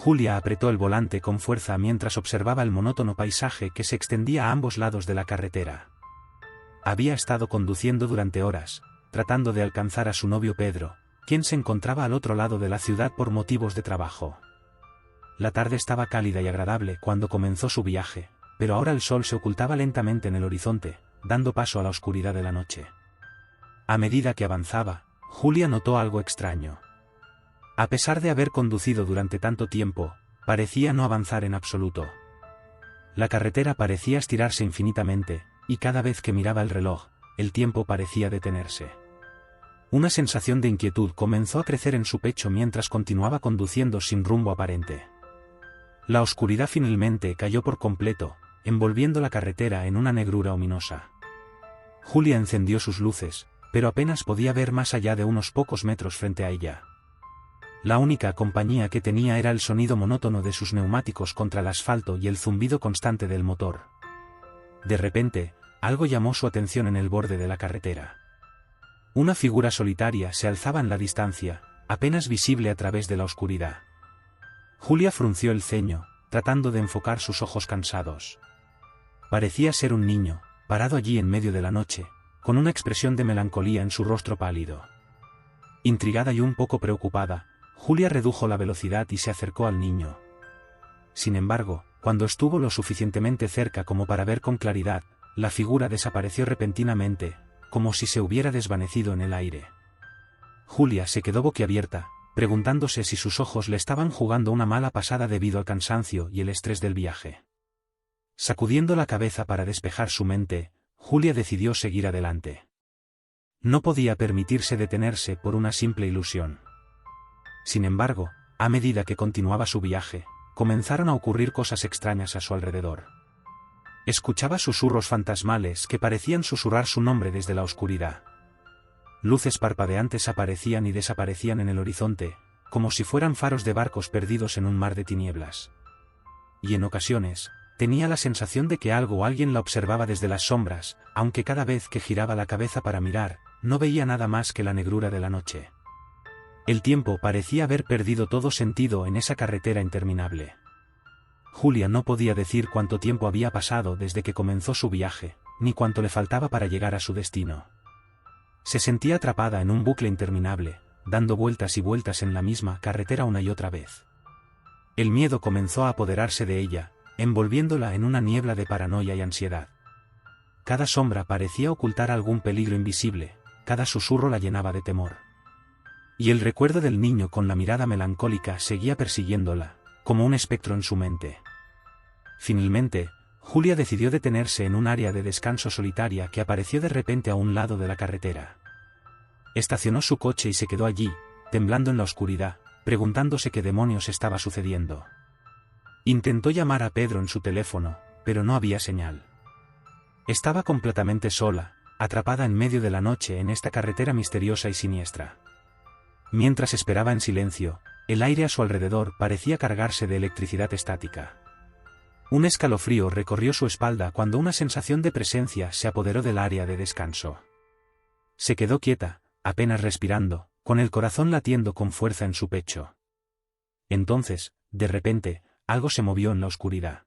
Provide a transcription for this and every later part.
Julia apretó el volante con fuerza mientras observaba el monótono paisaje que se extendía a ambos lados de la carretera. Había estado conduciendo durante horas, tratando de alcanzar a su novio Pedro, quien se encontraba al otro lado de la ciudad por motivos de trabajo. La tarde estaba cálida y agradable cuando comenzó su viaje, pero ahora el sol se ocultaba lentamente en el horizonte, dando paso a la oscuridad de la noche. A medida que avanzaba, Julia notó algo extraño. A pesar de haber conducido durante tanto tiempo, parecía no avanzar en absoluto. La carretera parecía estirarse infinitamente, y cada vez que miraba el reloj, el tiempo parecía detenerse. Una sensación de inquietud comenzó a crecer en su pecho mientras continuaba conduciendo sin rumbo aparente. La oscuridad finalmente cayó por completo, envolviendo la carretera en una negrura ominosa. Julia encendió sus luces, pero apenas podía ver más allá de unos pocos metros frente a ella. La única compañía que tenía era el sonido monótono de sus neumáticos contra el asfalto y el zumbido constante del motor. De repente, algo llamó su atención en el borde de la carretera. Una figura solitaria se alzaba en la distancia, apenas visible a través de la oscuridad. Julia frunció el ceño, tratando de enfocar sus ojos cansados. Parecía ser un niño, parado allí en medio de la noche, con una expresión de melancolía en su rostro pálido. Intrigada y un poco preocupada, Julia redujo la velocidad y se acercó al niño. Sin embargo, cuando estuvo lo suficientemente cerca como para ver con claridad, la figura desapareció repentinamente, como si se hubiera desvanecido en el aire. Julia se quedó boquiabierta, preguntándose si sus ojos le estaban jugando una mala pasada debido al cansancio y el estrés del viaje. Sacudiendo la cabeza para despejar su mente, Julia decidió seguir adelante. No podía permitirse detenerse por una simple ilusión. Sin embargo, a medida que continuaba su viaje, comenzaron a ocurrir cosas extrañas a su alrededor. Escuchaba susurros fantasmales que parecían susurrar su nombre desde la oscuridad. Luces parpadeantes aparecían y desaparecían en el horizonte, como si fueran faros de barcos perdidos en un mar de tinieblas. Y en ocasiones, tenía la sensación de que algo o alguien la observaba desde las sombras, aunque cada vez que giraba la cabeza para mirar, no veía nada más que la negrura de la noche. El tiempo parecía haber perdido todo sentido en esa carretera interminable. Julia no podía decir cuánto tiempo había pasado desde que comenzó su viaje, ni cuánto le faltaba para llegar a su destino. Se sentía atrapada en un bucle interminable, dando vueltas y vueltas en la misma carretera una y otra vez. El miedo comenzó a apoderarse de ella, envolviéndola en una niebla de paranoia y ansiedad. Cada sombra parecía ocultar algún peligro invisible, cada susurro la llenaba de temor. Y el recuerdo del niño con la mirada melancólica seguía persiguiéndola, como un espectro en su mente. Finalmente, Julia decidió detenerse en un área de descanso solitaria que apareció de repente a un lado de la carretera. Estacionó su coche y se quedó allí, temblando en la oscuridad, preguntándose qué demonios estaba sucediendo. Intentó llamar a Pedro en su teléfono, pero no había señal. Estaba completamente sola, atrapada en medio de la noche en esta carretera misteriosa y siniestra. Mientras esperaba en silencio, el aire a su alrededor parecía cargarse de electricidad estática. Un escalofrío recorrió su espalda cuando una sensación de presencia se apoderó del área de descanso. Se quedó quieta, apenas respirando, con el corazón latiendo con fuerza en su pecho. Entonces, de repente, algo se movió en la oscuridad.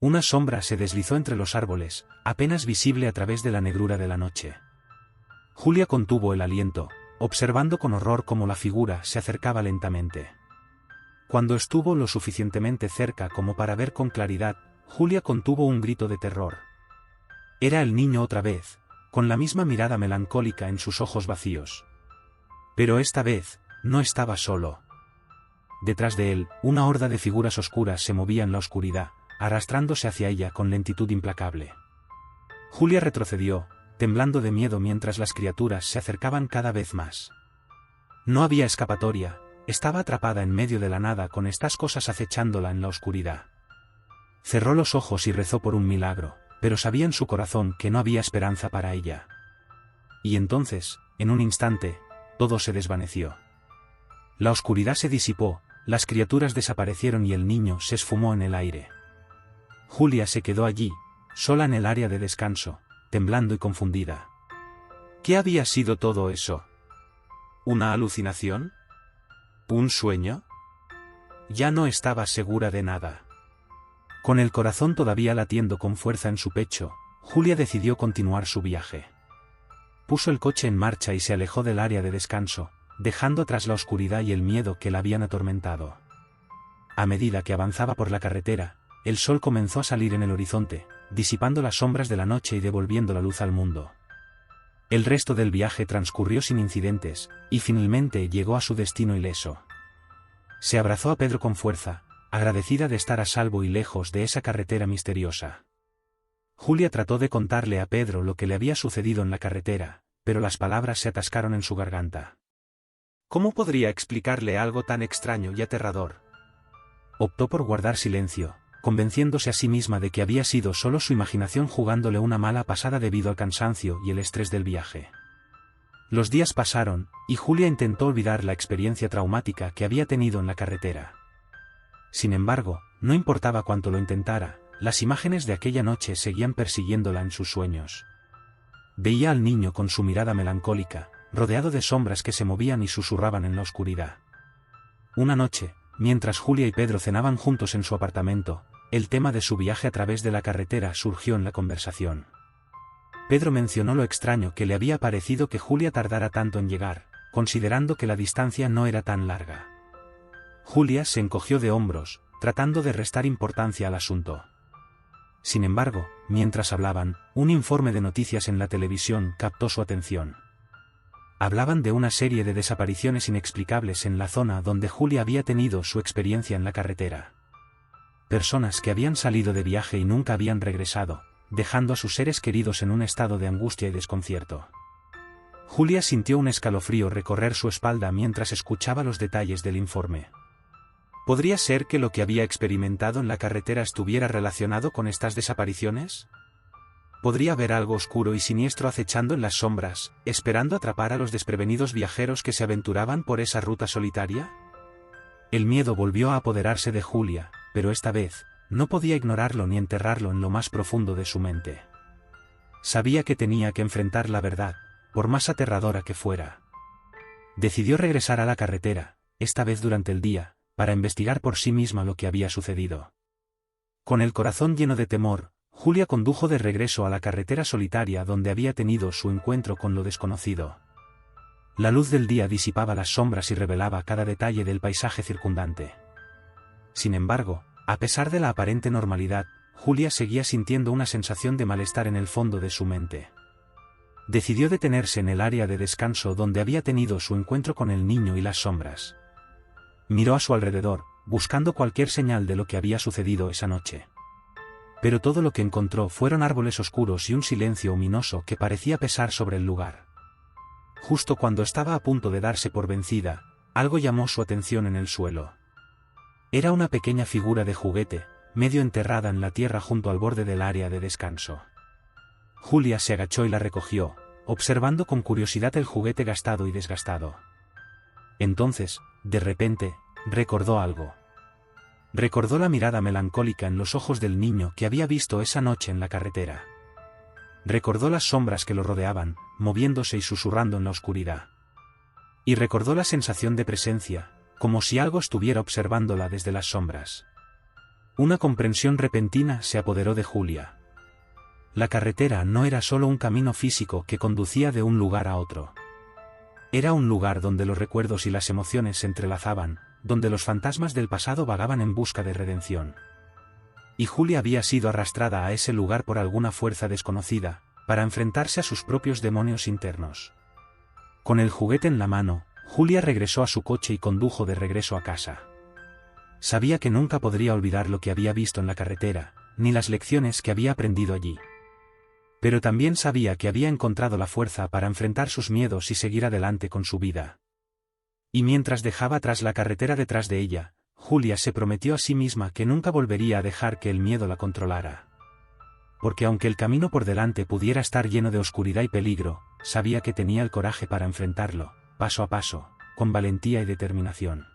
Una sombra se deslizó entre los árboles, apenas visible a través de la negrura de la noche. Julia contuvo el aliento, observando con horror cómo la figura se acercaba lentamente. Cuando estuvo lo suficientemente cerca como para ver con claridad, Julia contuvo un grito de terror. Era el niño otra vez, con la misma mirada melancólica en sus ojos vacíos. Pero esta vez, no estaba solo. Detrás de él, una horda de figuras oscuras se movía en la oscuridad, arrastrándose hacia ella con lentitud implacable. Julia retrocedió, temblando de miedo mientras las criaturas se acercaban cada vez más. No había escapatoria, estaba atrapada en medio de la nada con estas cosas acechándola en la oscuridad. Cerró los ojos y rezó por un milagro, pero sabía en su corazón que no había esperanza para ella. Y entonces, en un instante, todo se desvaneció. La oscuridad se disipó, las criaturas desaparecieron y el niño se esfumó en el aire. Julia se quedó allí, sola en el área de descanso, temblando y confundida. ¿Qué había sido todo eso? ¿Una alucinación? ¿Un sueño? ya no estaba segura de nada. Con el corazón todavía latiendo con fuerza en su pecho, Julia decidió continuar su viaje. Puso el coche en marcha y se alejó del área de descanso, dejando atrás la oscuridad y el miedo que la habían atormentado. A medida que avanzaba por la carretera, el sol comenzó a salir en el horizonte, disipando las sombras de la noche y devolviendo la luz al mundo. El resto del viaje transcurrió sin incidentes, y finalmente llegó a su destino ileso. Se abrazó a Pedro con fuerza, agradecida de estar a salvo y lejos de esa carretera misteriosa. Julia trató de contarle a Pedro lo que le había sucedido en la carretera, pero las palabras se atascaron en su garganta. ¿Cómo podría explicarle algo tan extraño y aterrador? Optó por guardar silencio, convenciéndose a sí misma de que había sido solo su imaginación jugándole una mala pasada debido al cansancio y el estrés del viaje. Los días pasaron, y Julia intentó olvidar la experiencia traumática que había tenido en la carretera. Sin embargo, no importaba cuánto lo intentara, las imágenes de aquella noche seguían persiguiéndola en sus sueños. Veía al niño con su mirada melancólica, rodeado de sombras que se movían y susurraban en la oscuridad. Una noche, mientras Julia y Pedro cenaban juntos en su apartamento, el tema de su viaje a través de la carretera surgió en la conversación. Pedro mencionó lo extraño que le había parecido que Julia tardara tanto en llegar, considerando que la distancia no era tan larga. Julia se encogió de hombros, tratando de restar importancia al asunto. Sin embargo, mientras hablaban, un informe de noticias en la televisión captó su atención. Hablaban de una serie de desapariciones inexplicables en la zona donde Julia había tenido su experiencia en la carretera. Personas que habían salido de viaje y nunca habían regresado, dejando a sus seres queridos en un estado de angustia y desconcierto. Julia sintió un escalofrío recorrer su espalda mientras escuchaba los detalles del informe. ¿Podría ser que lo que había experimentado en la carretera estuviera relacionado con estas desapariciones? ¿Podría haber algo oscuro y siniestro acechando en las sombras, esperando atrapar a los desprevenidos viajeros que se aventuraban por esa ruta solitaria? El miedo volvió a apoderarse de Julia, pero esta vez, no podía ignorarlo ni enterrarlo en lo más profundo de su mente. Sabía que tenía que enfrentar la verdad, por más aterradora que fuera. Decidió regresar a la carretera, esta vez durante el día, para investigar por sí misma lo que había sucedido. Con el corazón lleno de temor, Julia condujo de regreso a la carretera solitaria donde había tenido su encuentro con lo desconocido. La luz del día disipaba las sombras y revelaba cada detalle del paisaje circundante. Sin embargo, a pesar de la aparente normalidad, Julia seguía sintiendo una sensación de malestar en el fondo de su mente. Decidió detenerse en el área de descanso donde había tenido su encuentro con el niño y las sombras. Miró a su alrededor, buscando cualquier señal de lo que había sucedido esa noche. Pero todo lo que encontró fueron árboles oscuros y un silencio ominoso que parecía pesar sobre el lugar. Justo cuando estaba a punto de darse por vencida, algo llamó su atención en el suelo. Era una pequeña figura de juguete, medio enterrada en la tierra junto al borde del área de descanso. Julia se agachó y la recogió, observando con curiosidad el juguete gastado y desgastado. Entonces, de repente, recordó algo. Recordó la mirada melancólica en los ojos del niño que había visto esa noche en la carretera. Recordó las sombras que lo rodeaban, moviéndose y susurrando en la oscuridad. Y recordó la sensación de presencia, como si algo estuviera observándola desde las sombras. Una comprensión repentina se apoderó de Julia. La carretera no era solo un camino físico que conducía de un lugar a otro. Era un lugar donde los recuerdos y las emociones se entrelazaban, donde los fantasmas del pasado vagaban en busca de redención. Y Julia había sido arrastrada a ese lugar por alguna fuerza desconocida, para enfrentarse a sus propios demonios internos. Con el juguete en la mano, Julia regresó a su coche y condujo de regreso a casa. Sabía que nunca podría olvidar lo que había visto en la carretera, ni las lecciones que había aprendido allí. Pero también sabía que había encontrado la fuerza para enfrentar sus miedos y seguir adelante con su vida. Y mientras dejaba atrás la carretera detrás de ella, Julia se prometió a sí misma que nunca volvería a dejar que el miedo la controlara. Porque aunque el camino por delante pudiera estar lleno de oscuridad y peligro, sabía que tenía el coraje para enfrentarlo, paso a paso, con valentía y determinación.